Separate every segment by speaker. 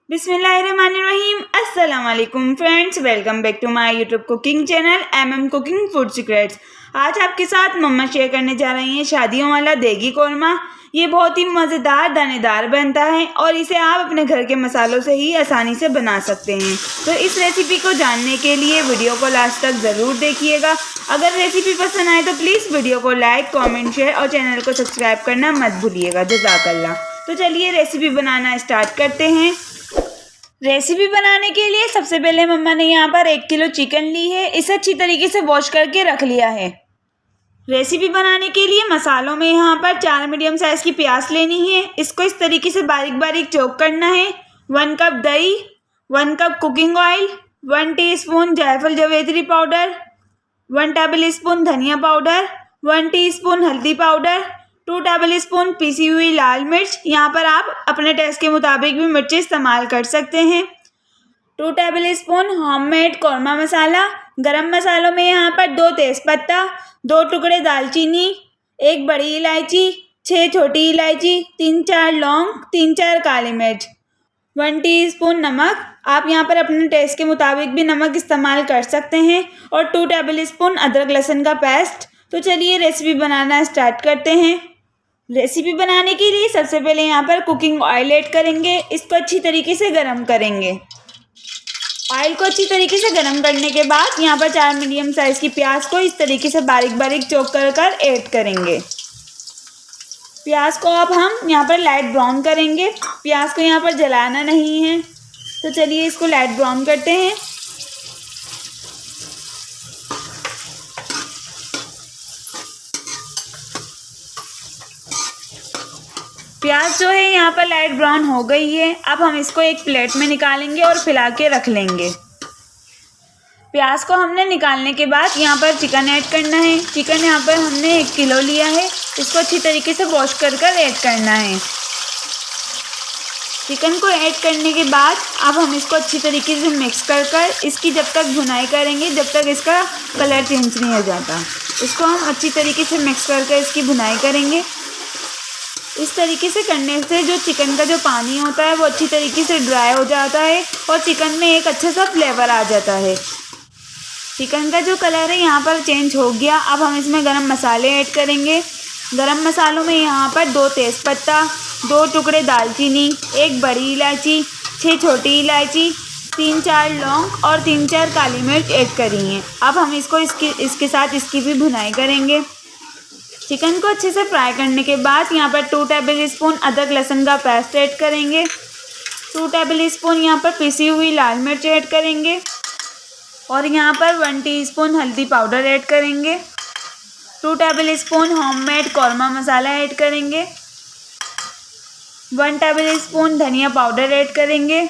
Speaker 1: बिस्मिल्लाहिर्रहमानिर्रहीम। अस्सलाम वालेकुम friends, welcome back to my YouTube cooking channel MM cooking food secrets. आज आपके साथ मम्मा शेयर करने जा रही हैं शादियों वाला देगी कोरमा। ये बहुत ही मज़ेदार दानेदार बनता है और इसे आप अपने घर के मसालों से ही आसानी से बना सकते हैं। तो इस रेसिपी को जानने के लिए वीडियो को लास्ट तक ज़रूर देखिएगा। अगर रेसिपी पसंद आए तो प्लीज़ वीडियो को लाइक, कमेंट, शेयर और चैनल को सब्सक्राइब करना मत भूलिएगा। जज़ाकल्लाह। तो चलिए रेसिपी बनाना स्टार्ट करते हैं। रेसिपी बनाने के लिए सबसे पहले मम्मा ने यहाँ पर 1 किलो चिकन ली है। इसे अच्छी तरीके से वॉश करके रख लिया है। रेसिपी बनाने के लिए मसालों में यहाँ पर 4 मीडियम साइज़ की प्याज लेनी है। इसको इस तरीके से बारीक बारीक चॉप करना है। 1 कप दही, 1 कप कुकिंग ऑयल, 1 टीस्पून जायफल जावित्री पाउडर, 1 टेबल स्पून धनिया पाउडर, 1 टीस्पून हल्दी पाउडर, 2 टेबल स्पून पिसी हुई लाल मिर्च। यहाँ पर आप अपने टेस्ट के मुताबिक भी मिर्ची इस्तेमाल कर सकते हैं। 2 टेबल स्पून होममेड कौरमा मसाला। गरम मसालों में यहाँ पर 2 तेज़पत्ता, 2 टुकड़े दालचीनी, 1 बड़ी इलायची, 6 छोटी इलायची, 3-4 लौंग, 3-4 काली मिर्च, 1 टीस्पून नमक। आप यहाँ पर अपने टेस्ट के मुताबिक भी नमक इस्तेमाल कर सकते हैं और 2 टेबल स्पून अदरक लहसुन का पेस्ट। तो चलिए रेसिपी बनाना स्टार्ट करते हैं। रेसिपी बनाने के लिए सबसे पहले यहाँ पर कुकिंग ऑयल ऐड करेंगे। इसको अच्छी तरीके से गरम करेंगे। ऑयल को अच्छी तरीके से गरम करने के बाद यहाँ पर 4 मीडियम साइज़ की प्याज को इस तरीके से बारीक बारीक चॉप कर ऐड करेंगे। प्याज को अब हम यहाँ पर लाइट ब्राउन करेंगे। प्याज को यहाँ पर जलाना नहीं है। तो चलिए इसको लाइट ब्राउन करते हैं। प्याज जो है यहाँ पर लाइट ब्राउन हो गई है। अब हम इसको एक प्लेट में निकालेंगे और फैला के रख लेंगे। प्याज को हमने निकालने के बाद यहाँ पर चिकन ऐड करना है। चिकन यहाँ पर हमने 1 किलो लिया है। इसको अच्छी तरीके से वॉश कर ऐड करना है। चिकन को ऐड करने के बाद अब हम इसको अच्छी तरीके से मिक्स कर इसकी जब तक भुनाई करेंगे जब तक इसका कलर चेंज नहीं हो जाता। इसको हम अच्छी तरीके से मिक्स कर इसकी भुनाई करेंगे। इस तरीके से करने से जो चिकन का जो पानी होता है वो अच्छी तरीके से ड्राई हो जाता है और चिकन में एक अच्छा सा फ्लेवर आ जाता है। चिकन का जो कलर है यहाँ पर चेंज हो गया। अब हम इसमें गरम मसाले ऐड करेंगे। गरम मसालों में यहाँ पर 2 तेज़पत्ता, 2 टुकड़े दालचीनी, 1 बड़ी इलायची, 6 छोटी इलायची, 3-4 लौंग और 3-4 काली मिर्च ऐड करी हैं। अब हम इसको इसके साथ इसकी भी भुनाई करेंगे। चिकन को अच्छे से फ्राई करने के बाद यहाँ पर 2 टेबल स्पून अदरक लहसुन का पेस्ट ऐड करेंगे। 2 टेबल स्पून यहाँ पर पिसी हुई लाल मिर्च ऐड करेंगे और यहाँ पर 1 टीस्पून हल्दी पाउडर ऐड करेंगे। 2 टेबल स्पून होममेड कौरमा मसाला ऐड करेंगे। 1 टेबल स्पून धनिया पाउडर ऐड करेंगे।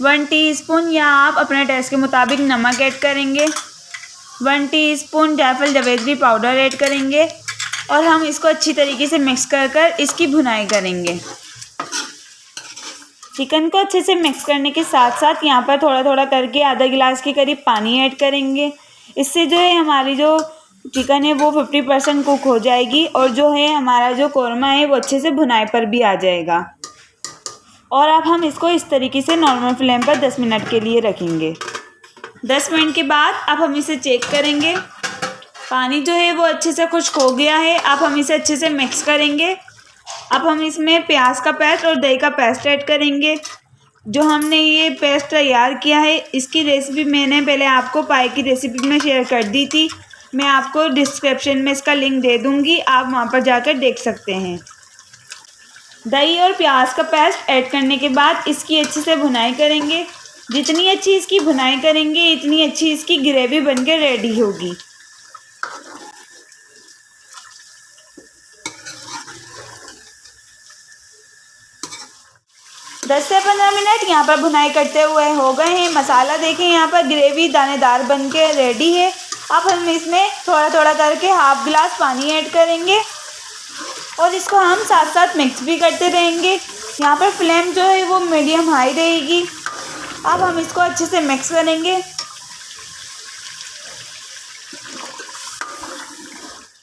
Speaker 1: 1 टीस्पून या आप अपने टेस्ट के मुताबिक नमक ऐड करेंगे। 1 टीस्पून जायफल जावित्री पाउडर ऐड करेंगे और हम इसको अच्छी तरीके से मिक्स कर इसकी भुनाई करेंगे। चिकन को अच्छे से मिक्स करने के साथ साथ यहाँ पर थोड़ा थोड़ा करके आधा गिलास के करीब पानी ऐड करेंगे। इससे जो है हमारी जो चिकन है वो 50% कुक हो जाएगी और जो है हमारा जो कौरमा है वो अच्छे से भुनाई पर भी आ जाएगा। और अब हम इसको इस तरीके से नॉर्मल फ्लेम पर 10 मिनट के लिए रखेंगे। 10 मिनट के बाद अब हम इसे चेक करेंगे। पानी जो है वो अच्छे से खुश्क हो गया है। अब हम इसे अच्छे से मिक्स करेंगे। अब हम इसमें प्याज का पेस्ट और दही का पेस्ट ऐड करेंगे। जो हमने ये पेस्ट तैयार किया है इसकी रेसिपी मैंने पहले आपको पाई की रेसिपी में शेयर कर दी थी। मैं आपको डिस्क्रिप्शन में इसका लिंक दे दूँगी, आप वहाँ पर जाकर देख सकते हैं। दही और प्याज का पेस्ट ऐड करने के बाद इसकी अच्छे से भुनाई करेंगे। जितनी अच्छी इसकी भुनाई करेंगे इतनी अच्छी इसकी ग्रेवी बनकर रेडी होगी। दस से 15 मिनट यहाँ पर भुनाई करते हुए हो गए हैं। मसाला देखें यहाँ पर ग्रेवी दानेदार बनके रेडी है। अब हम इसमें थोड़ा थोड़ा करके हाफ गिलास पानी ऐड करेंगे और इसको हम साथ साथ मिक्स भी करते रहेंगे। यहाँ पर फ्लेम जो है वो मीडियम हाई रहेगी। अब हम इसको अच्छे से मिक्स करेंगे।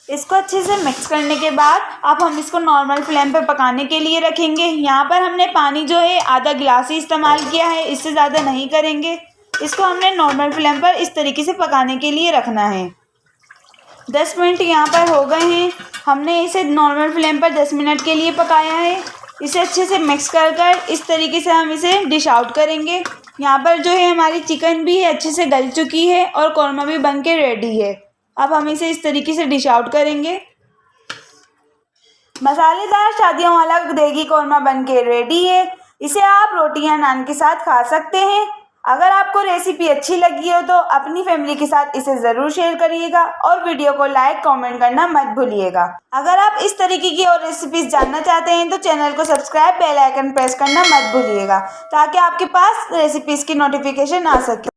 Speaker 1: इसको अच्छे से मिक्स करने के बाद अब हम इसको नॉर्मल फ्लेम पर पकाने के लिए रखेंगे। यहाँ पर हमने पानी जो है आधा गिलास ही इस्तेमाल किया है, इससे ज़्यादा नहीं करेंगे। इसको हमने नॉर्मल फ्लेम पर इस तरीके से पकाने के लिए रखना है। 10 मिनट यहाँ पर हो गए हैं। हमने इसे नॉर्मल फ्लेम पर 10 मिनट के लिए पकाया है। इसे अच्छे से मिक्स कर इस तरीके से हम इसे डिश आउट करेंगे। यहाँ पर जो है हमारी चिकन भी अच्छे से गल चुकी है और कौरमा भी बन के रेडी है। अब हम इसे इस तरीके से डिश आउट करेंगे। मसालेदार शादियों वाला देगी कौरमा बन के रेडी है। इसे आप रोटी या नान के साथ खा सकते हैं। अगर आपको रेसिपी अच्छी लगी हो तो अपनी फैमिली के साथ इसे ज़रूर शेयर करिएगा और वीडियो को लाइक कमेंट करना मत भूलिएगा। अगर आप इस तरीके की और रेसिपीज़ जानना चाहते हैं तो चैनल को सब्सक्राइब, बेल आइकन प्रेस करना मत भूलिएगा ताकि आपके पास रेसिपीज़ की नोटिफिकेशन आ सके।